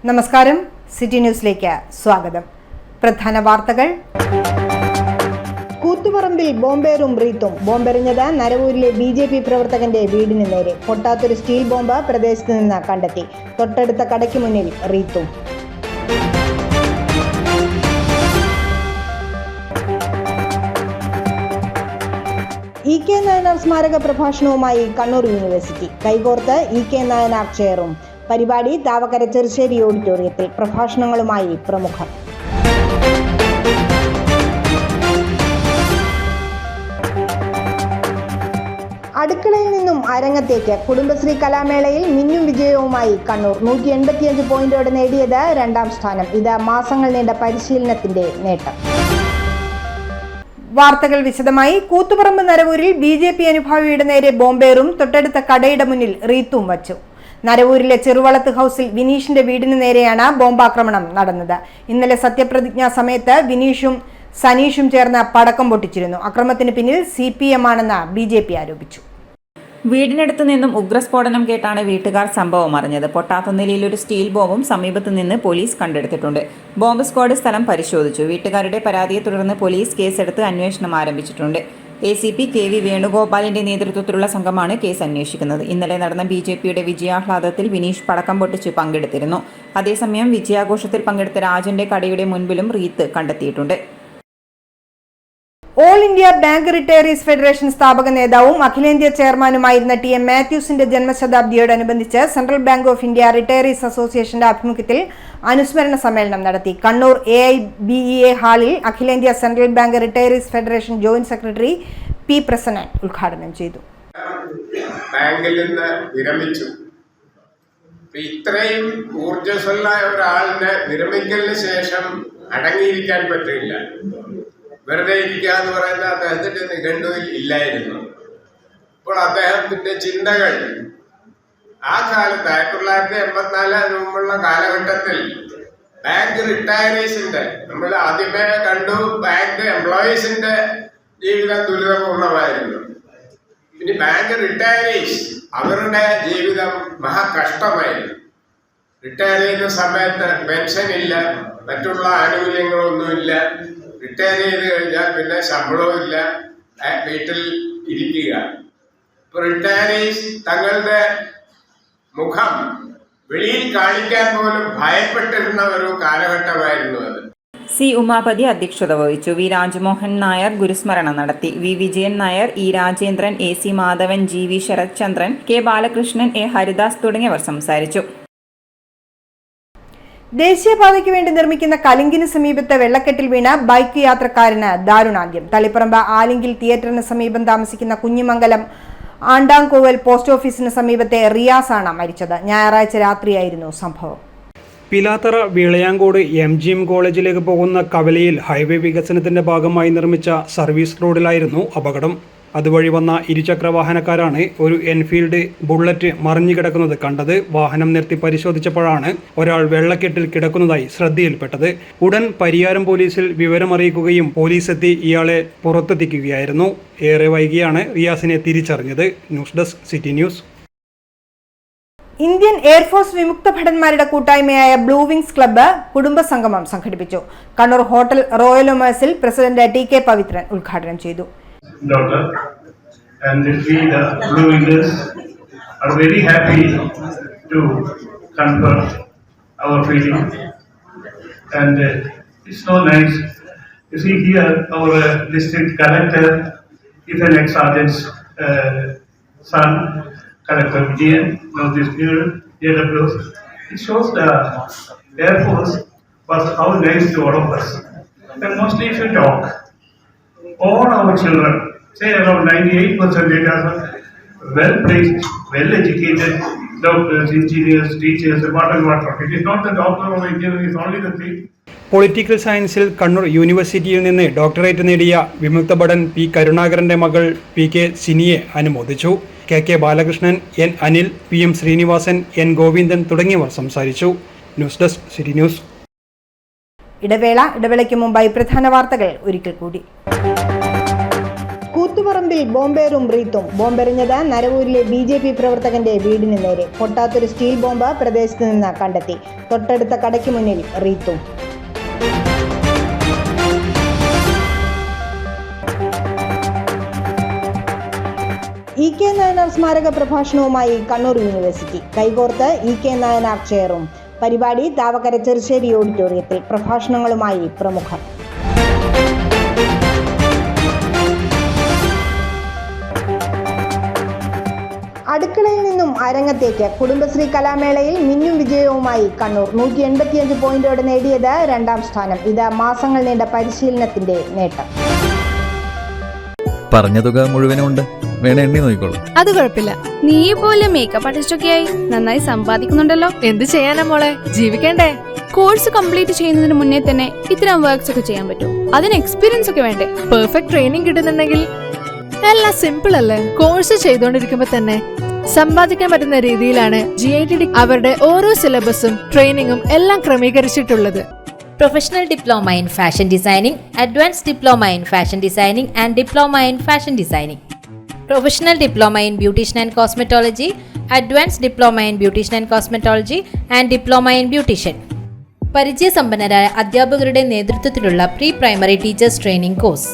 നമസ്കാരം, സിറ്റി ന്യൂസിലേക്ക് സ്വാഗതം. പ്രധാന വാർത്തകൾ. കൂത്തുപറമ്പിൽ ബോംബേറും റീത്തും. ബോംബെറിഞ്ഞത് നരവൂരിലെ BJP പ്രവർത്തകന്റെ വീടിന് നേരെ. പൊട്ടാത്തൊരു സ്റ്റീൽ ബോംബ് പ്രദേശത്ത് നിന്ന് കണ്ടെത്തി. തൊട്ടടുത്ത കടയ്ക്ക് മുന്നിൽ റീത്തും. EK നായനാർ സ്മാരക പ്രഭാഷണവുമായി കണ്ണൂർ യൂണിവേഴ്സിറ്റി. കൈകോർത്ത് EK നായനാർ ചെയറും. പരിപാടി താവക്കര ചെറുശ്ശേരി ഓഡിറ്റോറിയത്തിൽ. പ്രഭാഷണങ്ങളുമായി പ്രമുഖർ. അടുക്കളയിൽ നിന്നും അരങ്ങത്തേക്ക്. കുടുംബശ്രീ കലാമേളയിൽ മിന്നും വിജയവുമായി കണ്ണൂർ. 185 പോയിന്റോടെ നേടിയത് 2ാം സ്ഥാനം. ഇത് മാസങ്ങൾ നീണ്ട പരിശീലനത്തിന്റെ നേട്ടം. വാർത്തകൾ വിശദമായി. കൂത്തുപറമ്പ് നരവൂരിൽ BJP അനുഭാവിയുടെ നേരെ ബോംബേറും തൊട്ടടുത്ത കടയുടെ മുന്നിൽ റീത്തും വച്ചു. നരവൂരിലെ ചെറുവളത്ത് ഹൌസിൽ വിനീഷിന്റെ വീടിന് നേരെയാണ് ബോംബാക്രമണം നടന്നത്. ഇന്നലെ സത്യപ്രതിജ്ഞാ സമയത്ത് വിനീഷും സനീഷും ചേർന്ന് പടക്കം പൊട്ടിച്ചിരുന്നു. അക്രമത്തിന് പിന്നിൽ CPM ആണെന്ന് BJP ആരോപിച്ചു. വീടിനടുത്തു നിന്നും ഉഗ്രസ്ഫോടനം കേട്ടാണ് വീട്ടുകാർ സംഭവം അറിഞ്ഞത്. പൊട്ടാത്ത നിലയിൽ ഒരു സ്റ്റീൽ ബോംബും സമീപത്തു നിന്ന് പോലീസ് കണ്ടെടുത്തിട്ടുണ്ട്. ബോംബ് സ്ക്വാഡ് സ്ഥലം പരിശോധിച്ചു. വീട്ടുകാരുടെ പരാതിയെ തുടർന്ന് പോലീസ് കേസെടുത്ത് അന്വേഷണം ആരംഭിച്ചിട്ടുണ്ട്. ACP KV വേണുഗോപാലിന്റെ നേതൃത്വത്തിലുള്ള സംഘമാണ് കേസ് അന്വേഷിക്കുന്നത്. ഇന്നലെ നടന്ന BJPയുടെ വിജയാഹ്ലാദത്തിൽ വിനീഷ് പടക്കം പൊട്ടിച്ച് പങ്കെടുത്തിരുന്നു. അതേസമയം വിജയാഘോഷത്തിൽ പങ്കെടുത്ത രാജന്റെ കടയുടെ മുൻപിലും റീത്ത് കണ്ടെത്തിയിട്ടുണ്ട്. All India bank retirees federation സ്ഥാപക നേതാവും അഖിലേന്ത്യാ ചെയർമാനുമായിരുന്ന TM മാത്യൂസിന്റെ ജന്മശതാബ്ദിയോടനുബന്ധിച്ച് central bank of India retirees അസോസിയേഷന്റെ ആഭിമുഖ്യത്തിൽ അനുസ്മരണ സമ്മേളനം നടത്തി. കണ്ണൂർ AIBEA ഹാളിൽ അഖിലേന്ത്യാ central bank retirees federation joint secretary P. Prasannan ഉദ്ഘാടനം ചെയ്തു. ബാങ്കിൽ നിന്ന് വിരമിച്ചു. ഇത്രയും ഊർജ്ജസ്വലായ ഒരാളിന് വിരമിക്കലിന് ശേഷം അടങ്ങിയിരിക്കാൻ പറ്റില്ല. വെറുതെ ഇരിക്കുക എന്ന് പറയുന്നത് അദ്ദേഹത്തിന്റെ നിഘണ്ടുവിൽ ഇല്ലായിരുന്നു. അപ്പോൾ അദ്ദേഹത്തിന്റെ ചിന്തകൾ ആ കാലത്ത് 1984 മുമ്പുള്ള കാലഘട്ടത്തിൽ ബാങ്ക് റിട്ടയറീസിന്റെ, നമ്മൾ ആദ്യമേ കണ്ടു ബാങ്ക് എംപ്ലോയീസിന്റെ ജീവിതം ദുരിതപൂർണമായിരുന്നു. ഇനി ബാങ്ക് റിട്ടയറീസ്, അവരുടെ ജീവിതം മഹാകഷ്ടമായിരുന്നു. റിട്ടയർ ചെയ്യുന്ന സമയത്ത് പെൻഷൻ ഇല്ല, മറ്റുള്ള ആനുകൂല്യങ്ങളൊന്നുമില്ല. റിട്ടയർ ചെയ്ത് കഴിഞ്ഞാൽ പിന്നെ ശമ്പളവും ഇല്ല, വീട്ടിൽ ഇരിക്കുക. ഇപ്പൊ റിട്ടയറീസ് തങ്ങളുടെ മുഖം വെളിയിൽ കാണിക്കാൻ പോലും ഭയപ്പെട്ടിരുന്ന ഒരു കാലഘട്ടമായിരുന്നു അത്. C. ഉമാപതി അധ്യക്ഷത വഹിച്ചു. V. രാജമോഹൻ നായർ ഗുരുസ്മരണ നടത്തി. V. Vijayan Nair, E. Rajendran, AC Madhavan, GV Sarath Chandran, K. Balakrishnan, A. Haridas തുടങ്ങിയവർ സംസാരിച്ചു. ദേശീയപാതയ്ക്ക് വേണ്ടി നിർമ്മിക്കുന്ന കലിങ്കിന് സമീപത്ത് വെള്ളക്കെട്ടിൽ വീണ ബൈക്ക് യാത്രക്കാരന് ദാരുണാന്ത്യം. തളിപ്പറമ്പ് ആലിങ്കിൽ തിയേറ്ററിന് സമീപം താമസിക്കുന്ന കുഞ്ഞിമംഗലം ആണ്ടാംകോവൽ പോസ്റ്റ് ഓഫീസിന് സമീപത്തെ റിയാസാണ് മരിച്ചത്. ഞായറാഴ്ച രാത്രിയായിരുന്നു സംഭവം. പിലാത്തറ വിളയാങ്കോട് MGM കോളേജിലേക്ക് പോകുന്ന കവലയിൽ ഹൈവേ വികസനത്തിന്റെ ഭാഗമായി നിർമ്മിച്ച സർവീസ് റോഡിലായിരുന്നു അപകടം. അതുവഴി വന്ന ഇരുചക്ര വാഹനക്കാരാണ് ഒരു എൻഫീൽഡ് ബുള്ളറ്റ് മറിഞ്ഞു കിടക്കുന്നത് കണ്ടത്. വാഹനം നിർത്തി പരിശോധിച്ചപ്പോഴാണ് ഒരാൾ വെള്ളക്കെട്ടിൽ കിടക്കുന്നതായി ശ്രദ്ധയിൽപ്പെട്ടത്. ഉടൻ പരിയാരം പോലീസിൽ വിവരമറിയിക്കുകയും പോലീസ് എത്തി ഇയാളെ പുറത്തെത്തിക്കുകയായിരുന്നു. ഏറെ വൈകിയാണ് റിയാസിനെ തിരിച്ചറിഞ്ഞത്. News desk city news. Indian air force വിമുക്ത ഭടന്മാരുടെ കൂട്ടായ്മയായ ബ്ലൂ വിങ്സ് ക്ലബ്ബ് കുടുംബസംഗമം സംഘടിപ്പിച്ചു. കണ്ണൂർ ഹോട്ടൽ റോയൽ ഒമേഴ്സിൽ പ്രസിഡന്റ് TK പവിത്രൻ ഉദ്ഘാടനം ചെയ്തു. Daughter, and we the Blue Wingers are very happy to confer our feeling, and it's so nice to see here our district collector is an ex-sergeant's son, Collector Vijayan. Now this year, JWS, it shows the Air Force was how nice to all of us. And mostly if you talk, all our children, say around 98% are well-placed, well-educated doctors, engineers, teachers, whatever. It is not the doctor or engineer, it is only the thing. Political സയൻസിൽ കണ്ണൂർ യൂണിവേഴ്സിറ്റിയിൽ നിന്ന് doctorate നേടിയ വിമുക്ത ഭടൻ P. കരുണാകരന്റെ മകൾ PK സിനിയെ അനുമോദിച്ചു. KK Balakrishnan, N. Anil, PM Sreenivasan, N. Govindan തുടങ്ങിയവർ സംസാരിച്ചു. News desk city news. ഇടവേളയ്ക്ക് മുമ്പായി പ്രധാന വാർത്തകൾ ഒരിക്കൽ കൂടി. കൂത്തുപറമ്പിൽ ബോംബേറും റീത്തും. ബോംബെറിഞ്ഞത് നരവൂരിലെ BJP പ്രവർത്തകന്റെ വീടിന് നേരെ. പൊട്ടാത്തൊരു സ്റ്റീൽ ബോംബ് പ്രദേശത്ത് നിന്ന് കണ്ടെത്തി. തൊട്ടടുത്ത കടയ്ക്ക് മുന്നിൽ റീത്തും. EK നായനാർ സ്മാരക പ്രഭാഷണവുമായി കണ്ണൂർ യൂണിവേഴ്സിറ്റി. കൈകോർത്ത് EK നായനാർ ചെയറും. പരിപാടി താവക്കര ചെറുശ്ശേരി ഓഡിറ്റോറിയത്തിൽ. പ്രഭാഷണങ്ങളുമായി പ്രമുഖർ. അടുക്കളയിൽ നിന്നും അരങ്ങത്തേക്ക്. കുടുംബശ്രീ കലാമേളയിൽ മിന്നും വിജയവുമായി കണ്ണൂർ. 185 പോയിന്റോടെ നേടിയത് 2ാം സ്ഥാനം. ഇത് മാസങ്ങൾ നീണ്ട പരിശീലനത്തിന്റെ നേട്ടം. പറഞ്ഞ തുക മുഴുവനുണ്ട്, വേണേ എണ്ണി നോക്കിക്കോളൂ. അത് കുഴപ്പമില്ല. നീ പോലെ മേക്കപ്പ് ആർട്ടിസ്റ്റൊക്കെ ആയി നന്നായി സമ്പാദിക്കുന്നുണ്ടല്ലോ. എന്ത് ചെയ്യാനാ മോളെ, ജീവിക്കണ്ടേ? കോഴ്സ് കംപ്ലീറ്റ് ചെയ്യുന്നതിന് മുന്നേ തന്നെ ഇത്തരം വർക്ക്സ് ഒക്കെ ചെയ്യാൻ പറ്റും. അതിന് എക്സ്പീരിയൻസ് ഒക്കെ വേണ്ടേ? പെർഫെക്റ്റ് ട്രെയിനിങ് കിട്ടുന്നുണ്ടെങ്കിൽ എല്ലാം സിമ്പിൾ അല്ലേ? കോഴ്സ് ചെയ്തുകൊണ്ടിരിക്കുമ്പോ തന്നെ സമ്പാദിക്കാൻ പറ്റുന്ന രീതിയിലാണ് GITD അവരുടെ ഓരോ സിലബസും ട്രെയിനിങ്ങും എല്ലാം ക്രമീകരിച്ചിട്ടുള്ളത്. Professional Diploma in Fashion Designing, Advanced Diploma in Fashion Designing and Diploma in Fashion Designing. Professional Diploma in Beautician and Cosmetology, Advanced Diploma in Beautician and Cosmetology and Diploma in Beautician. പരിചയസമ്പന്നരായ അധ്യാപകരുടെ നേതൃത്വത്തിലുള്ള pre primary teachers training course,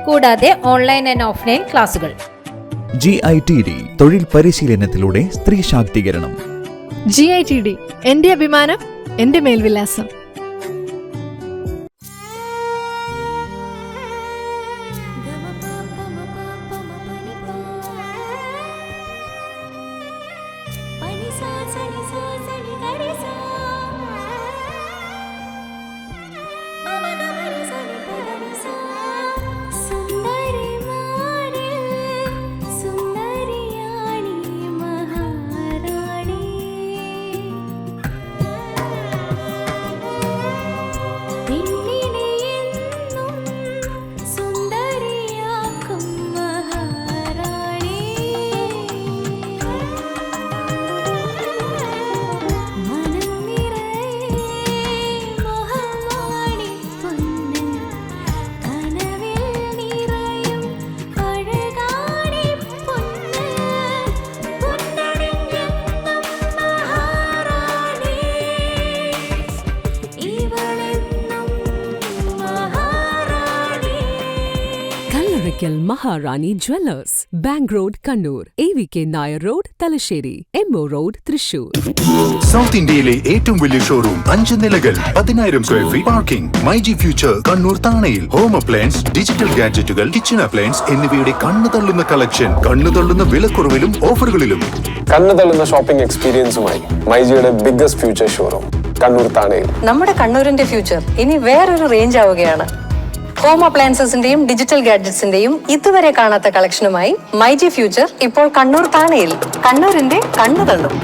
കൂടാതെ online and offline ക്ലാസുകൾ. GITD തൊഴിൽ പരിശീലനത്തിലൂടെ സ്ത്രീ ശാക്തീകരണം. GITD എന്റെ അഭിമാനം, എന്റെ മേൽവിലാസം. Maharani jewellers, bank road Kannur, AVK Nair road Thalassery, MO road Thrissur. South ഇന്ത്യയിലെ ഏറ്റവും വലിയ ഷോറൂം, 5 നിലകൾ, 10,000 square feet parking. MyG future Kannur താണയിൽ. ഹോം അപ്ലയൻസ്, ഡിജിറ്റൽ ഗാഡ്ജറ്റുകൾ, കിച്ചൺ അപ്ലയൻസ് എന്നിവയുടെ കണ്ണു തള്ളുന്ന കളക്ഷൻ, കണ്ണു തള്ളുന്ന വിലക്കുറവിലും ഓഫറുകളിലും. കണ്ണു തള്ളുന്ന ഷോപ്പിംഗ് എക്സ്പീരിയൻസുമായി മൈജിയുടെ ബിഗ്ഗസ്റ്റ് ഫ്യൂച്ചർ ഷോറൂം കണ്ണൂർ താണയിൽ. നമ്മുടെ കണ്ണൂരിന്റെ ഫ്യൂച്ചർ ഇനി വേറൊരു റേഞ്ച് ആവുകയാണ്. ഹോം അപ്ലയൻസസിന്റെയും ഡിജിറ്റൽ ഗാഡ്ജറ്റ്സിന്റെയും ഇതുവരെ കാണാത്ത കളക്ഷനുമായി മൈജി ഫ്യൂച്ചർ ഇപ്പോൾ കണ്ണൂർ താണയിൽ. കണ്ണൂരിന്റെ കണ്ണു തള്ളും.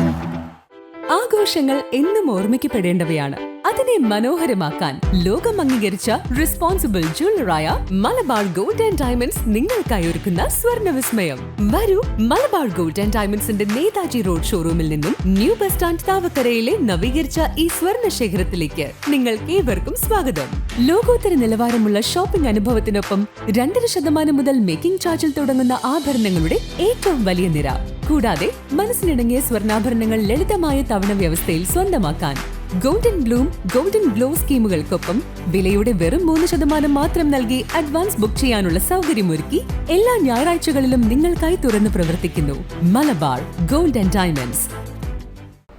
ആഘോഷങ്ങൾ എന്നും ഓർമ്മിക്കപ്പെടേണ്ടവയാണ്. അതിനെ മനോഹരമാക്കാൻ ലോകം അംഗീകരിച്ച റെസ്പോൺസിബിൾ ജ്വല്ലറായ മലബാർ ഗോൾഡ് ആൻഡ് ഡയമണ്ട്സ് നിങ്ങൾക്കായി ഒരുക്കുന്ന സ്വർണ്ണ വിസ്മയം. വരൂ, മലബാർ ഗോൾഡ് ആൻഡ് ഡയമണ്ട്സിന്റെ നേതാജി റോഡ് ഷോറൂമിൽ നിന്നും ന്യൂ ബസ് സ്റ്റാൻഡ് താവക്കരയിലെ നവീകരിച്ച ഈ സ്വർണ്ണ ശേഖരത്തിലേക്ക് നിങ്ങൾക്ക് ഏവർക്കും സ്വാഗതം. ലോകോത്തര നിലവാരമുള്ള ഷോപ്പിംഗ് അനുഭവത്തിനൊപ്പം 2% മുതൽ മേക്കിംഗ് ചാർജിൽ തുടങ്ങുന്ന ആഭരണങ്ങളുടെ ഏറ്റവും വലിയ നിര, കൂടാതെ മനസ്സിനിണങ്ങിയ സ്വർണ്ണാഭരണങ്ങൾ ലളിതമായ തവണ വ്യവസ്ഥയിൽ സ്വന്തമാക്കാൻ ഗോൾഡൻ ബ്ലൂം, ഗോൾഡൻ ഗ്ലോ സ്കീമുകൾക്കൊപ്പം വിലയുടെ വെറും 3% മാത്രം നൽകി അഡ്വാൻസ് ബുക്ക് ചെയ്യാനുള്ള സൗകര്യമൊരുക്കി എല്ലാ ഞായറാഴ്ചകളിലും നിങ്ങൾക്കായി തുറന്നു പ്രവർത്തിക്കുന്നു മലബാർ ഗോൾഡ് ആൻഡ് ഡയമണ്ട്സ്.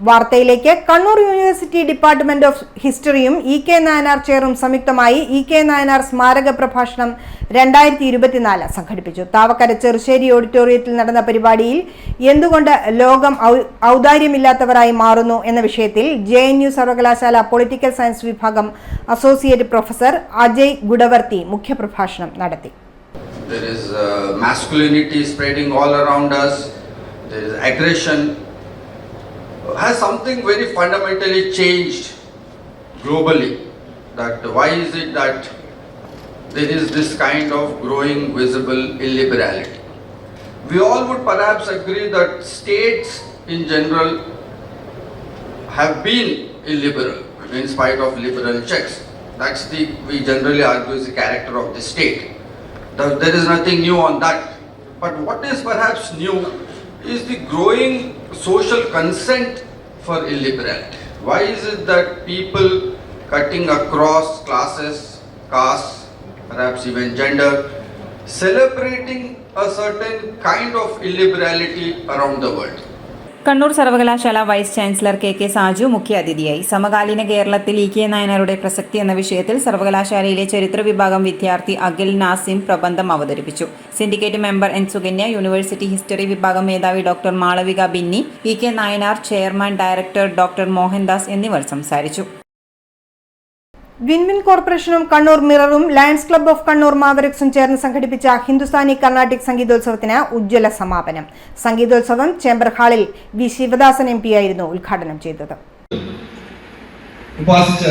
വാർത്തയിലേക്ക്. കണ്ണൂർ യൂണിവേഴ്സിറ്റി ഡിപ്പാർട്ട്മെന്റ് ഓഫ് ഹിസ്റ്ററിയും EK നായനാർ ചെയറും സംയുക്തമായി EK നായനാർ സ്മാരക പ്രഭാഷണം 2024 സംഘടിപ്പിച്ചു. താവക്കര ചെറുശ്ശേരി ഓഡിറ്റോറിയത്തിൽ നടന്ന പരിപാടിയിൽ എന്തുകൊണ്ട് ലോകം ഔദാര്യമില്ലാത്തവരായി മാറുന്നു എന്ന വിഷയത്തിൽ JNU സർവകലാശാല പൊളിറ്റിക്കൽ സയൻസ് വിഭാഗം അസോസിയേറ്റ് പ്രൊഫസർ അജയ് ഗുഡവർത്തി മുഖ്യപ്രഭാഷണം നടത്തി. There is masculinity spreading all around us. There is aggression. Has something very fundamentally changed globally? That why is it that there is this kind of growing visible illiberality? We all would perhaps agree that states in general have been illiberal in spite of liberal checks. We generally argue is the character of the state. There is nothing new on that. But what is perhaps new is the growing social consent for illiberality. Why is it that people cutting across classes, castes, perhaps even gender, celebrating a certain kind of illiberality around the world? Kannur സർവകലാശാല vice chancellor K Saju മുഖ്യാതിഥിയായി. സമകാലീന കേരളത്തിൽ ഇ.കെ. നായനാരുടെ പ്രസക്തി എന്ന വിഷയത്തിൽ സർവകലാശാലയിലെ ചരിത്ര വിഭാഗം വിദ്യാർത്ഥി അഖിൽ നാസിം പ്രബന്ധം അവതരിപ്പിച്ചു. Syndicate member N Sukanya, university history വിഭാഗം മേധാവി doctor Malavika Binny, E K. Nayanar, chairman director doctor Mohandas എന്നിവർ സംസാരിച്ചു. വിൻവിൻ കോർപ്പറേഷനും കണ്ണൂർ മിററും lions club of Kannur mavericks ചേർന്ന് സംഘടിപ്പിച്ച ഹിന്ദുസ്ഥാനി കർണാട്ടിക് സംഗീതോത്സവത്തിന് ഉജ്ജ്വല സമാപനം. സംഗീതോത്സവം ചേംബർ ഹാളിൽ വി ശിവദാസൻ MP ആയിരുന്നു ഉദ്ഘാടനം ചെയ്തത്. ഉപാസിച്ച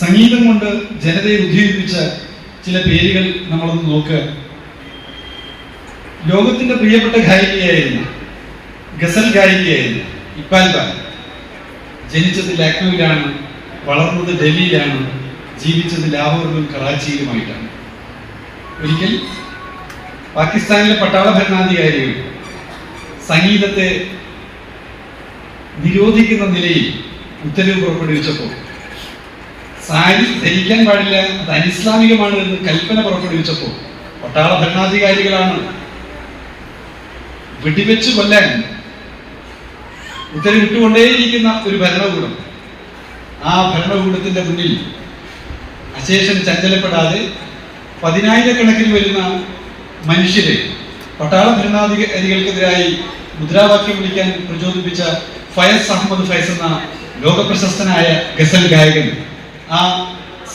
സംഗീതം കൊണ്ട് ജനതയെ ഉദ്ദീപിപ്പിച്ച ചില പേരുകൾ നമ്മളൊന്ന് നോക്കുക. ലോകത്തിന്റെ പ്രിയപ്പെട്ട ഗായികയായിരുന്നു, ഗസൽ ഗായികയായിരുന്നു ഇക്ബാൽ ബാൻ. ജനിച്ചത് ലക്നൌവിലാണ്, വളർന്നത് ഡൽഹിയിലാണ്, ജീവിച്ചത് ലാഹോറിലും കറാച്ചിയിലുമായിട്ടാണ്. ഒരിക്കൽ പാകിസ്ഥാനിലെ പട്ടാള ഭരണാധികാരികൾ സംഗീതത്തെ നിരോധിക്കുന്ന നിലയിൽ ഉത്തരവ് പുറപ്പെടുവിച്ചപ്പോൾ, സാരി ധരിക്കാൻ പാടില്ല, അത് അനിസ്ലാമികമാണ് എന്ന് കൽപ്പന പുറപ്പെടുവിച്ചപ്പോൾ പട്ടാള ഭരണാധികാരികളാണ് വെടിവെച്ച് കൊല്ലാൻ ഉത്തരവിട്ടുകൊണ്ടേയിരിക്കുന്ന ഒരു ഭരണകൂടം. ആ ഭരണകൂടത്തിന്റെ മുന്നിൽ അശേഷം ചഞ്ചലപ്പെടാതെ പതിനായിരക്കണക്കിന് വരുന്ന മനുഷ്യരെ പട്ടാള ഭരണാധികാരികൾക്കെതിരായി മുദ്രാവാക്യം വിളിക്കാൻ പ്രചോദിപ്പിച്ച ഫയസ് അഹമ്മദ് ഫൈസ് എന്ന ലോകപ്രശസ്തനായ ഗസൽ ഗായകൻ, ആ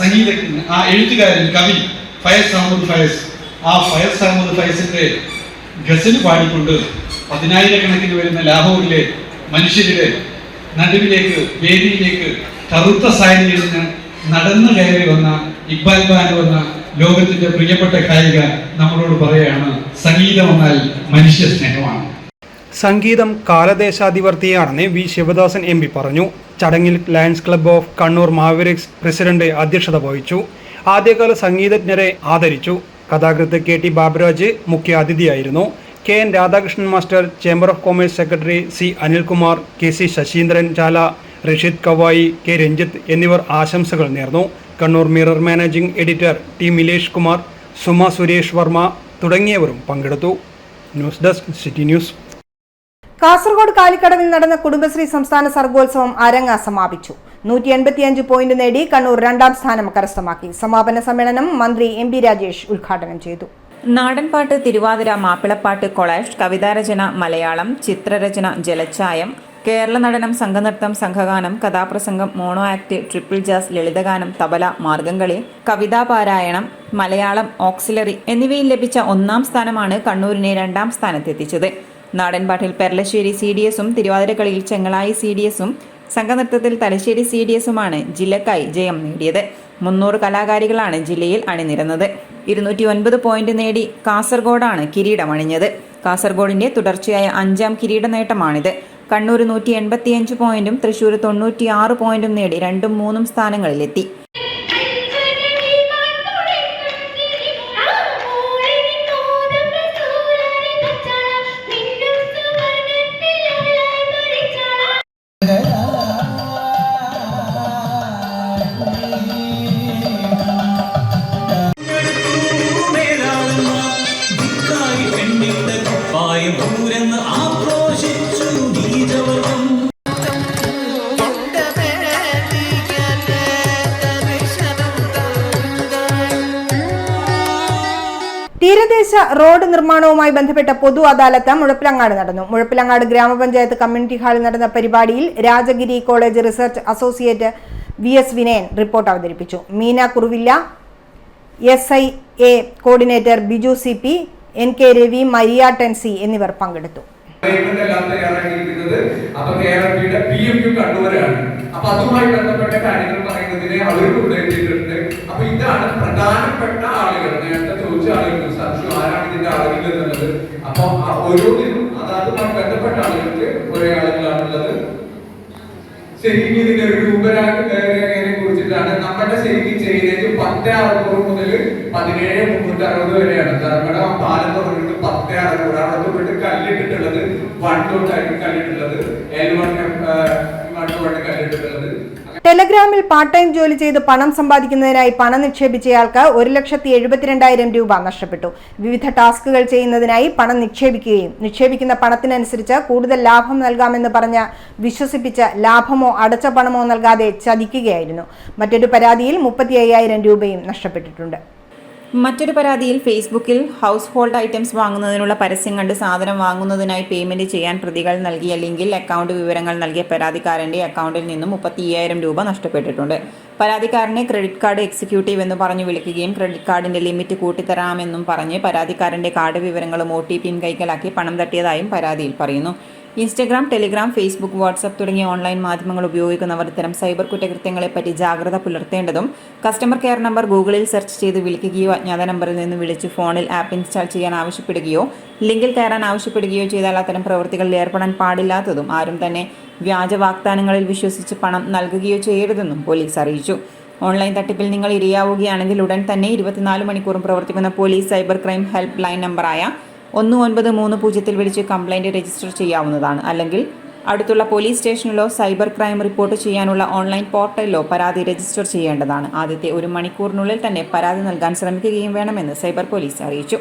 സംഗീതജ്ഞൻ, ആ എഴുത്തുകാരൻ, കവി ഫയസ് അഹമ്മദ് ഫൈസ്, ആ ഫയസ് അഹമ്മദ് ഫൈസിന്റെ ഗസൽ പാടിക്കൊണ്ട് പതിനായിരക്കണക്കിന് വരുന്ന ലാഹോറിലെ മനുഷ്യരുടെ നടുവിലേക്ക്, വേദിയിലേക്ക് കറുത്ത സാരിയിൽ നിന്ന് നടന്നു കയറി വന്ന ഇക്ബാൽ ബാൻ വന്ന ലോകത്തിന്റെ പ്രിയപ്പെട്ട ഗായിക നമ്മളോട് പറയാണ്, സംഗീതം എന്നാൽ മനുഷ്യ സ്നേഹമാണ്. സംഗീതം കാലദേശാധിവർത്തിയാണെന്ന് വി ശിവദാസൻ MP പറഞ്ഞു. ചടങ്ങിൽ lions club of Kannur mavericks president അധ്യക്ഷത വഹിച്ചു. ആദ്യകാല സംഗീതജ്ഞരെ ആദരിച്ചു. കഥാകൃത്ത് KT ബാബുരാജ് മുഖ്യാതിഥിയായിരുന്നു. KN Radhakrishnan master, chamber of commerce secretary C Anilkumar, KC Sasheendran Chala, Rasheed Kavayi, K Ranjith എന്നിവർ ആശംസകൾ നേർന്നു. Kannur mirror managing editor T Milesh Kumar, Suma Suresh Varma തുടങ്ങിയവരും പങ്കെടുത്തു. News desk city news. Kasaragod കാലിക്കടവിൽ നടന്ന കുടുംബശ്രീ സംസ്ഥാന സർഗോത്സവം അരങ്ങ സമാപിച്ചു. 185 പോയിന്റ് നേടി കണ്ണൂർ 2ാം സ്ഥാനം കരസ്ഥമാക്കി. സമാപന സമ്മേളനം മന്ത്രി MP രാജേഷ് ഉദ്ഘാടനം ചെയ്തു. നാടൻപാട്ട്, തിരുവാതിര, മാപ്പിളപ്പാട്ട്, കൊളാഷ്, കവിതാരചന, മലയാളം, ചിത്രരചന, ജലച്ചായം, കേരള നടനം, സംഘനൃത്തം, സംഘഗാനം, കഥാപ്രസംഗം, മോണോ ആക്ട്, ട്രിപ്പിൾ ജാസ്, ലളിതഗാനം, തബല, മാർഗംകളി, കവിതാപാരായണം, മലയാളം, ഓക്സിലറി എന്നിവയിൽ ലഭിച്ച 1ാം സ്ഥാനമാണ് കണ്ണൂരിനെ 2ാം സ്ഥാനത്തെത്തിച്ചത്. നാടൻപാട്ടിൽ പെർലശ്ശേരി CDSഉം തിരുവാതിരക്കളിയിൽ ചെങ്ങളായി CDSഉം സംഘനൃത്തത്തിൽ തലശ്ശേരി CDSുമാണ് ജില്ലക്കായി ജയം നേടിയത്. 300 കലാകാരികളാണ് ജില്ലയിൽ അണിനിരന്നത്. 209 പോയിന്റ് നേടി കാസർഗോഡാണ് കിരീടമണിഞ്ഞത്. കാസർഗോഡിന്റെ തുടർച്ചയായ 5ാം കിരീട നേട്ടമാണിത്. കണ്ണൂർ 185 പോയിന്റും തൃശൂർ 96 പോയിന്റും നേടി 2ഉം 3ഉം സ്ഥാനങ്ങളിലെത്തി. തീരദേശ റോഡ് നിർമ്മാണവുമായി ബന്ധപ്പെട്ട പൊതു അദാലത്ത് മുഴപ്പിലങ്ങാട് നടന്നു. മുഴപ്പിലങ്ങാട് ഗ്രാമപഞ്ചായത്ത് കമ്മ്യൂണിറ്റി ഹാളിൽ നടന്ന പരിപാടിയിൽ Rajagiri college research associate VS Vinayan report അവതരിപ്പിച്ചു. Meena Kuruvilla, SIA coordinator Biju CP, NK Ravi, Maria Tency എന്നിവർ പങ്കെടുത്തു. അപ്പൊ അതുമായി ബന്ധപ്പെട്ട കാര്യങ്ങൾ പറയുന്നതിനെ അവർക്ക് ഉദ്ദേശിച്ചിട്ടുണ്ട്. അപ്പൊ ഇതാണ് പ്രധാനപ്പെട്ട ആളുകൾ, നേരത്തെ ചോദിച്ച ആളുകൾ, സംശയം ആരാണ് ഇതിന്റെ ആളുകൾ എന്നുള്ളത്. അപ്പൊ ഓരോന്നിനും അതുമായി ബന്ധപ്പെട്ട ആളുകൾക്ക് കുറെ ആളുകളാണുള്ളത്. ശരിക്കും ഇതിന്റെ ഒരു രൂപരേഖയെ കുറിച്ചിട്ട് ചോദിക്കുകയാണ്. നമ്മുടെ ശരിക്കും ചെയ്യുന്നത് 10,600 മുതൽ 17,360 വരെയാണ്. ധർമ്മട പാലം തുടങ്ങിയിട്ട് 10,600 അവിടെ പോയിട്ട് കല്ലിട്ടിട്ടുള്ളത് 1 തൊട്ടായിരിക്കും കല്ലിട്ടുള്ളത്, L1 കല്ലിട്ടിട്ടുള്ളത്. ടെലഗ്രാമിൽ പാർട്ട് ടൈം ജോലി ചെയ്ത് പണം സമ്പാദിക്കുന്നതിനായി പണം നിക്ഷേപിച്ചയാൾക്ക് 1,72,000 രൂപ നഷ്ടപ്പെട്ടു. വിവിധ ടാസ്കുകൾ ചെയ്യുന്നതിനായി പണം നിക്ഷേപിക്കുകയും നിക്ഷേപിക്കുന്ന പണത്തിനനുസരിച്ച് കൂടുതൽ ലാഭം നൽകാമെന്ന് പറഞ്ഞ് വിശ്വസിപ്പിച്ച് ലാഭമോ അടച്ച പണമോ നൽകാതെ ചതിക്കുകയായിരുന്നു. മറ്റൊരു പരാതിയിൽ 35,000 രൂപയും നഷ്ടപ്പെട്ടിട്ടുണ്ട്. മറ്റൊരു പരാതിയിൽ ഫേസ്ബുക്കിൽ ഹൗസ് ഹോൾഡ് ഐറ്റംസ് വാങ്ങുന്നതിനുള്ള പരസ്യം കണ്ട് സാധനം വാങ്ങുന്നതിനായി പേയ്മെന്റ് ചെയ്യാൻ പ്രതികൾ നൽകിയ ലിങ്കിൽ അക്കൗണ്ട് വിവരങ്ങൾ നൽകിയ പരാതിക്കാരന്റെ അക്കൗണ്ടിൽ നിന്നും 35,000 രൂപ നഷ്ടപ്പെട്ടിട്ടുണ്ട്. പരാതിക്കാരനെ ക്രെഡിറ്റ് കാർഡ് എക്സിക്യൂട്ടീവ് എന്ന് പറഞ്ഞു വിളിക്കുകയും ക്രെഡിറ്റ് കാർഡിന്റെ ലിമിറ്റ് കൂട്ടിത്തരാമെന്നും പറഞ്ഞ് പരാതിക്കാരന്റെ കാർഡ് വിവരങ്ങളും OTPയും കൈക്കലാക്കി പണം തട്ടിയതായും പരാതിയിൽ പറയുന്നു. ഇൻസ്റ്റഗ്രാം, ടെലിഗ്രാം, ഫേസ്ബുക്ക്, വാട്സ്ആപ്പ് തുടങ്ങിയ ഓൺലൈൻ മാധ്യമങ്ങൾ ഉപയോഗിക്കുന്നവർ ഇത്തരം സൈബർ കുറ്റകൃത്യങ്ങളെപ്പറ്റി ജാഗ്രത പുലർത്തേണ്ടതും കസ്റ്റമർ കെയർ നമ്പർ ഗൂഗിളിൽ സെർച്ച് ചെയ്ത് വിളിക്കുകയോ അജ്ഞാത നമ്പറിൽ നിന്ന് വിളിച്ച് ഫോണിൽ ആപ്പ് ഇൻസ്റ്റാൾ ചെയ്യാൻ ആവശ്യപ്പെടുകയോ ലിങ്കിൽ കയറാൻ ആവശ്യപ്പെടുകയോ ചെയ്താൽ അത്തരം പ്രവൃത്തികളിൽ ഏർപ്പെടാൻ പാടില്ലാത്തതും ആരും തന്നെ വ്യാജ വാഗ്ദാനങ്ങളിൽ വിശ്വസിച്ച് പണം നൽകുകയോ ചെയ്യരുതെന്നും പോലീസ് അറിയിച്ചു. ഓൺലൈൻ തട്ടിപ്പിൽ നിങ്ങൾ ഇരയാവുകയാണെങ്കിൽ ഉടൻ തന്നെ 24 മണിക്കൂറും പ്രവർത്തിക്കുന്ന police cyber crime help line നമ്പറായ 1930 വിളിച്ച് കംപ്ലൈന്റ് രജിസ്റ്റർ ചെയ്യാവുന്നതാണ്. അല്ലെങ്കിൽ അടുത്തുള്ള പോലീസ് സ്റ്റേഷനിലോ സൈബർ ക്രൈം റിപ്പോർട്ട് ചെയ്യാനുള്ള ഓൺലൈൻ പോർട്ടലിലോ പരാതി രജിസ്റ്റർ ചെയ്യേണ്ടതാണ്. ആദ്യത്തെ 1 മണിക്കൂറിനുള്ളിൽ തന്നെ പരാതി നൽകാൻ ശ്രമിക്കുകയും വേണമെന്ന് സൈബർ പോലീസ് അറിയിച്ചു.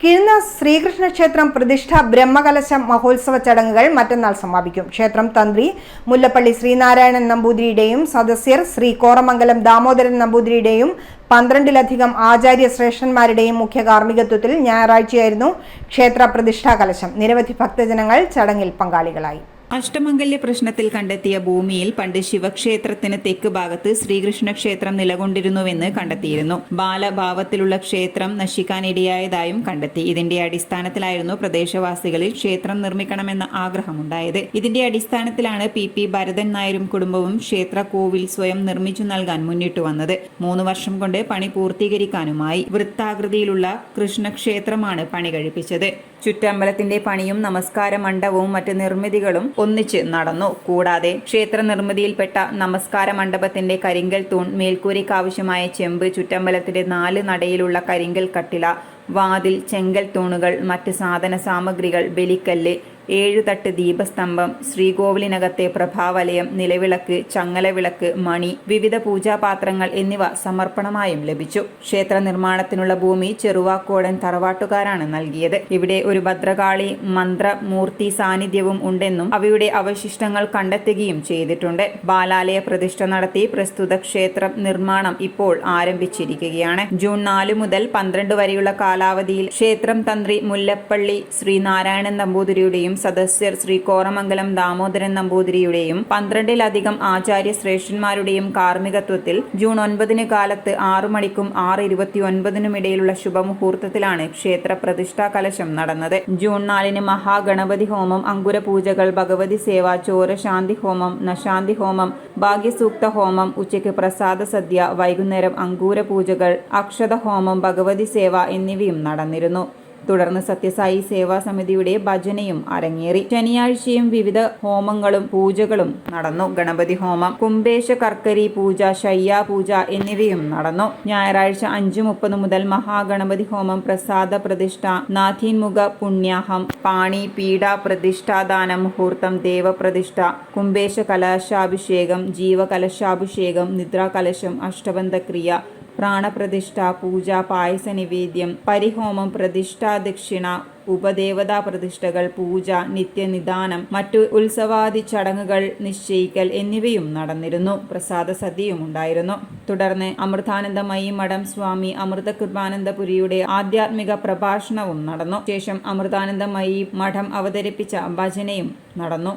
കിഴുന്ന ശ്രീകൃഷ്ണ ക്ഷേത്രം പ്രതിഷ്ഠ ബ്രഹ്മകലശ മഹോത്സവ ചടങ്ങുകൾ മറ്റന്നാൾ സമാപിക്കും. ക്ഷേത്രം തന്ത്രി മുല്ലപ്പള്ളി ശ്രീനാരായണൻ നമ്പൂതിരിയുടെയും സദസ്യർ ശ്രീ കോറമംഗലം ദാമോദരൻ നമ്പൂതിരിയുടെയും 12ലധികം ആചാര്യ ശ്രേഷ്ഠന്മാരുടെയും മുഖ്യ കാർമ്മികത്വത്തിൽ ഞായറാഴ്ചയായിരുന്നു ക്ഷേത്ര പ്രതിഷ്ഠാ കലശം. നിരവധി ഭക്തജനങ്ങൾ ചടങ്ങിൽ പങ്കാളികളായി. അഷ്ടമംഗല്യ പ്രശ്നത്തിൽ കണ്ടെത്തിയ ഭൂമിയിൽ പണ്ട് ശിവക്ഷേത്രത്തിന് തെക്ക് ഭാഗത്ത് ശ്രീകൃഷ്ണ ക്ഷേത്രം നിലകൊണ്ടിരുന്നുവെന്ന് കണ്ടെത്തിയിരുന്നു. ബാലഭാവത്തിലുള്ള ക്ഷേത്രം നശിക്കാനിടയായതായും കണ്ടെത്തി. ഇതിന്റെ അടിസ്ഥാനത്തിലായിരുന്നു പ്രദേശവാസികളിൽ ക്ഷേത്രം നിർമ്മിക്കണമെന്ന ആഗ്രഹമുണ്ടായത്. ഇതിന്റെ അടിസ്ഥാനത്തിലാണ് PP ഭരതൻ നായരും കുടുംബവും ക്ഷേത്ര കോവിൽ സ്വയം നിർമ്മിച്ചു നൽകാൻ മുന്നിട്ടു വന്നത്. 3 വർഷം കൊണ്ട് പണി പൂർത്തീകരിക്കാനുമായി. വൃത്താകൃതിയിലുള്ള കൃഷ്ണക്ഷേത്രമാണ് പണി കഴിപ്പിച്ചത്. ചുറ്റമ്പലത്തിന്റെ പണിയും നമസ്കാര മണ്ഡപവും മറ്റ് നിർമ്മിതികളും ഒന്നിച്ച് നടന്നു. കൂടാതെ ക്ഷേത്ര നിർമ്മിതിയിൽപ്പെട്ട നമസ്കാര മണ്ഡപത്തിന്റെ കരിങ്കൽ തൂൺ, മേൽക്കൂരയ്ക്കാവശ്യമായ ചെമ്പ്, ചുറ്റമ്പലത്തിന്റെ 4 നടയിലുള്ള കരിങ്കൽ കട്ടില, വാതിൽ, ചെങ്കൽ തൂണുകൾ, മറ്റ് സാധന സാമഗ്രികൾ, ബലിക്കല്ല്, 7 തട്ട് ദീപസ്തംഭം, ശ്രീകോവിലിനകത്തെ പ്രഭാവലയം, നിലവിളക്ക്, ചങ്ങലവിളക്ക്, മണി, വിവിധ പൂജാപാത്രങ്ങൾ എന്നിവ സമർപ്പണമായും ലഭിച്ചു. ക്ഷേത്ര നിർമ്മാണത്തിനുള്ള ഭൂമി ചെറുവാക്കോടൻ തറവാട്ടുകാരാണ് നൽകിയത്. ഇവിടെ ഒരു ഭദ്രകാളി മന്ത്രമൂർത്തി സാന്നിധ്യവും ഉണ്ടെന്നും അവയുടെ അവശിഷ്ടങ്ങൾ കണ്ടെത്തുകയും ചെയ്തിട്ടുണ്ട്. ബാലാലയ പ്രതിഷ്ഠ നടത്തി പ്രസ്തുത ക്ഷേത്ര നിർമ്മാണം ഇപ്പോൾ ആരംഭിച്ചിരിക്കുകയാണ്. ജൂൺ 4 മുതൽ 12 വരെയുള്ള കാലാവധിയിൽ ക്ഷേത്രം തന്ത്രി മുല്ലപ്പള്ളി ശ്രീനാരായണൻ നമ്പൂതിരിയുടെയും സദസ്യർ ശ്രീ കോറമംഗലം ദാമോദരൻ നമ്പൂതിരിയുടെയും 12ലധികം ആചാര്യ ശ്രേഷ്ഠന്മാരുടെയും കാർമ്മികത്വത്തിൽ ജൂൺ 9 കാലത്ത് 6 മണിക്കും 6:29 ഇടയിലുള്ള ശുഭമുഹൂർത്തത്തിലാണ് ക്ഷേത്ര പ്രതിഷ്ഠാ കലശം നടന്നത്. ജൂൺ 4 മഹാഗണപതി ഹോമം, അങ്കുരപൂജകൾ, ഭഗവതി സേവ, ചോരശാന്തി ഹോമം, നശാന്തി ഹോമം, ഭാഗ്യസൂക്ത ഹോമം, ഉച്ചയ്ക്ക് പ്രസാദ സദ്യ, വൈകുന്നേരം അങ്കൂര പൂജകൾ, അക്ഷത ഹോമം, ഭഗവതി സേവ എന്നിവയും നടന്നിരുന്നു. തുടർന്ന് സത്യസായി സേവാ സമിതിയുടെ ഭജനയും അരങ്ങേറി. ശനിയാഴ്ചയും വിവിധ ഹോമങ്ങളും പൂജകളും നടന്നു. ഗണപതി ഹോമം, കുംഭേശ കർക്കരി പൂജ, ശയ്യാ പൂജ എന്നിവയും നടന്നു. ഞായറാഴ്ച 5:30 മുതൽ മഹാഗണപതി ഹോമം, പ്രസാദ പ്രതിഷ്ഠ, നാഥീൻമുഖ പുണ്യാഹം, പാണി പീഠ പ്രതിഷ്ഠാദാന മുഹൂർത്തം, ദേവപ്രതിഷ്ഠ, കുംഭേശ കലശാഭിഷേകം, ജീവകലശാഭിഷേകം, നിദ്രാകലശം, അഷ്ടബന്ധക്രിയ, പ്രാണപ്രതിഷ്ഠ, പൂജ, പായസ നിവേദ്യം, പരിഹോമം, പ്രതിഷ്ഠാ ദക്ഷിണ, ഉപദേവതാ പ്രതിഷ്ഠകൾ, പൂജ, നിത്യനിദാനം, മറ്റു ഉത്സവാദി ചടങ്ങുകൾ നിശ്ചയിക്കൽ എന്നിവയും നടന്നിരുന്നു. പ്രസാദ സദ്യയും ഉണ്ടായിരുന്നു. തുടർന്ന് അമൃതാനന്ദമയി മഠം സ്വാമി അമൃതകൃപാനന്ദപുരിയുടെ ആധ്യാത്മിക പ്രഭാഷണവും നടന്നു. ശേഷം അമൃതാനന്ദമയി മഠം അവതരിപ്പിച്ച ഭജനയും നടന്നു.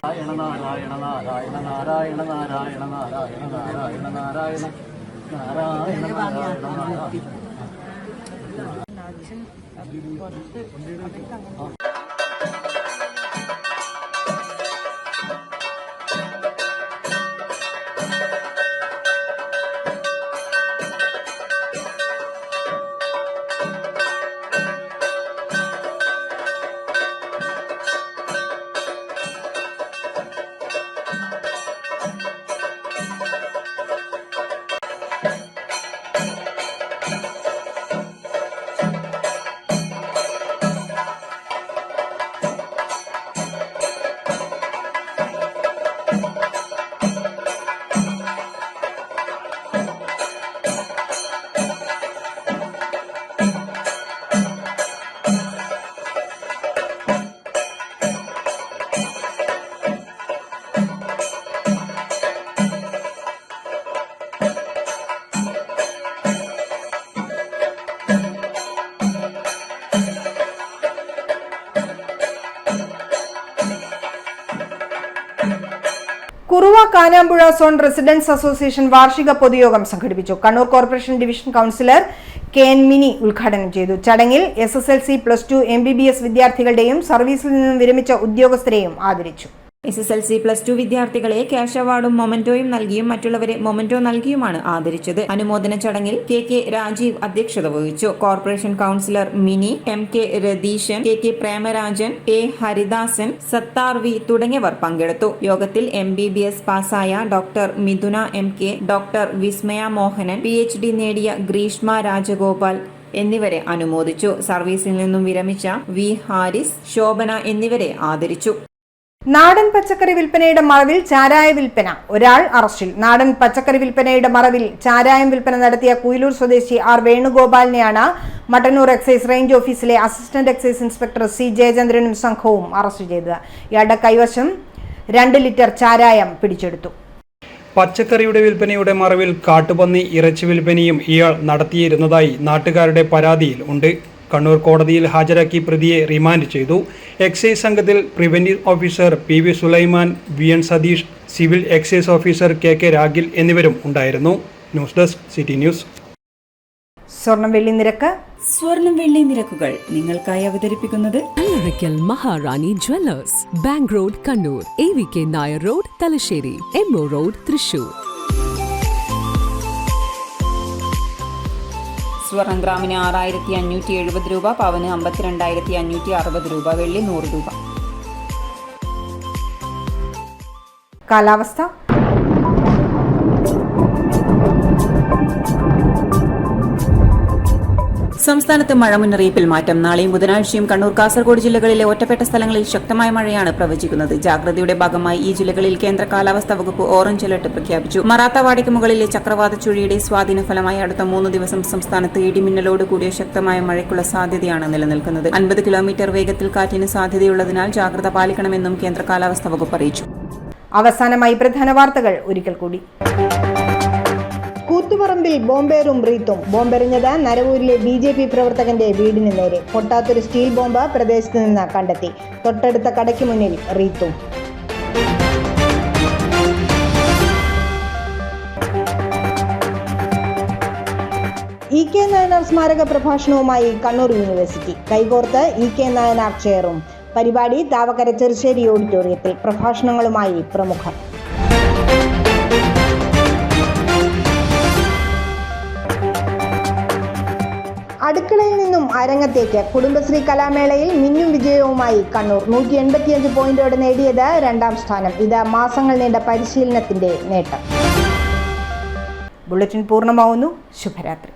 Narayana Narayana Narayana Narayana Narayana Narayana Narayana Narayana Narayana Kuruva Kanampuzha zone residence association വാർഷിക പൊതുയോഗം സംഘടിപ്പിച്ചു. കണ്ണൂർ കോർപ്പറേഷൻ ഡിവിഷൻ കൗൺസിലർ കെ.എൻ. മിനി ഉദ്ഘാടനം ചെയ്തു. ചടങ്ങിൽ SSLC, +2, MBBS വിദ്യാർത്ഥികളുടെയും സർവീസിൽ നിന്നും വിരമിച്ച ഉദ്യോഗസ്ഥരെയും ആദരിച്ചു. SSLC, +2 വിദ്യാർത്ഥികളെ ക്യാഷ് അവാർഡും മൊമെന്റോയും നൽകിയും മറ്റുള്ളവരെ മൊമെന്റോ നൽകിയുമാണ് ആദരിച്ചത്. അനുമോദന ചടങ്ങിൽ KK രാജീവ് അധ്യക്ഷത വഹിച്ചു. Corporation councillor Mini, MK Ratheeshan, KK Premarajan, A Haridasan, Sathar V തുടങ്ങിയവർ പങ്കെടുത്തു. യോഗത്തിൽ MBBS പാസായ doctor Mithuna MK, doctor Vismaya Mohanan, PhD നേടിയ ഗ്രീഷ്മ രാജഗോപാൽ എന്നിവരെ അനുമോദിച്ചു. സർവീസിൽ നിന്നും വിരമിച്ച V ഹാരിസ്, ശോഭന എന്നിവരെ ആദരിച്ചു. നാടൻ പച്ചക്കറി വിൽപ്പനയുടെ മറവിൽ ചാരായ വിൽപ്പന, ഒരാൾ അറസ്റ്റിൽ. നാടൻ പച്ചക്കറി വിൽപ്പനയുടെ മറവിൽ ചാരായം വിൽപ്പന നടത്തിയ കുയിലൂർ സ്വദേശി R വേണുഗോപാലിനെയാണ് മട്ടന്നൂർ എക്സൈസ് റേഞ്ച് ഓഫീസിലെ അസിസ്റ്റന്റ് എക്സൈസ് ഇൻസ്പെക്ടർ C ജയചന്ദ്രനും സംഘവും അറസ്റ്റ് ചെയ്തത്. ഇയാളുടെ കൈവശം 2 ലിറ്റർ ചാരായം പിടിച്ചെടുത്തു. പച്ചക്കറിയുടെ വിൽപ്പനയുടെ മറവിൽ കാട്ടുപന്നി ഇറച്ചി വിൽപ്പനയും ഇയാൾ നടത്തിയിരുന്നതായി നാട്ടുകാരുടെ പരാതിയിൽ ഉണ്ട്. കണ്ണൂർ കോടതിയിൽ ഹാജരാക്കി പ്രതിയെ റിമാൻഡ് ചെയ്തു. എക്സൈസ് സംഘത്തിൽ preventive officer PV Sulaiman, VN Satheesh, civil excise officer KK Ragil എന്നിവരും ഉണ്ടായിരുന്നു. News desk city news. സ്വർണം വെള്ളി നിരക്കുകൾ നിങ്ങൾക്കായി അവതരിപ്പിക്കുന്നത് Allarakkal Maharani jewellers, bank road Kannur, AVK Nair road Thalassery, MO road Thrissur. സ്വർണം ഗ്രാമിന് 6570 രൂപ, പവന് 52,560 രൂപ, വെള്ളി 100 രൂപ. കാലാവസ്ഥ. സംസ്ഥാനത്ത് മഴ മുന്നറിയിപ്പിൽ മാറ്റം. നാളെയും ബുധനാഴ്ചയും കണ്ണൂർ, കാസർഗോഡ് ജില്ലകളിലെ ഒറ്റപ്പെട്ട സ്ഥലങ്ങളിൽ ശക്തമായ മഴയാണ് പ്രവചിക്കുന്നത്. ജാഗ്രതയുടെ ഭാഗമായി ഈ ജില്ലകളിൽ കേന്ദ്ര കാലാവസ്ഥാ വകുപ്പ് ഓറഞ്ച് അലർട്ട് പ്രഖ്യാപിച്ചു. മറാത്തവാടിക്ക് മുകളിലെ ചക്രവാത ചുഴിയുടെ സ്വാധീന ഫലമായി അടുത്ത 3 ദിവസം സംസ്ഥാനത്ത് ഇടിമിന്നലോട് കൂടിയ ശക്തമായ മഴയ്ക്കുള്ള സാധ്യതയാണ് നിലനിൽക്കുന്നത്. 50 കിലോമീറ്റർ വേഗത്തിൽ കാറ്റിന് സാധ്യതയുള്ളതിനാൽ ജാഗ്രത പാലിക്കണമെന്നും കേന്ദ്ര കാലാവസ്ഥാ വകുപ്പ് അറിയിച്ചു. അവസാനമായി പ്രധാന വാർത്തകൾ ഒരിക്കൽ കൂടി. കൂത്തുപറമ്പിൽ ബോംബേറും റീത്തും. ബോംബെറിഞ്ഞത് നരവൂരിലെ BJP പ്രവർത്തകന്റെ വീടിന് നേരെ. പൊട്ടാത്തൊരു സ്റ്റീൽ ബോംബ് പ്രദേശത്ത് നിന്ന് കണ്ടെത്തി. തൊട്ടടുത്ത കടയ്ക്ക് മുന്നിൽ റീത്തും. EK നായനാർ സ്മാരക പ്രഭാഷണവുമായി കണ്ണൂർ യൂണിവേഴ്സിറ്റി. കൈകോർത്ത് EK നായനാർ ചെയറും. പരിപാടി താവക്കര ചെറുശ്ശേരി ഓഡിറ്റോറിയത്തിൽ. പ്രഭാഷണങ്ങളുമായി പ്രമുഖർ. അടുക്കളയിൽ നിന്നും അരങ്ങത്തേക്ക്. കുടുംബശ്രീ കലാമേളയിൽ മിന്നും വിജയവുമായി കണ്ണൂർ. 185 പോയിന്റോടെ നേടിയത് 2ാം സ്ഥാനം. ഇത് മാസങ്ങൾ നീണ്ട പരിശീലനത്തിന്റെ നേട്ടം. ബുള്ളറ്റിൻ പൂർണ്ണമാവുന്നു. ശുഭരാത്രി.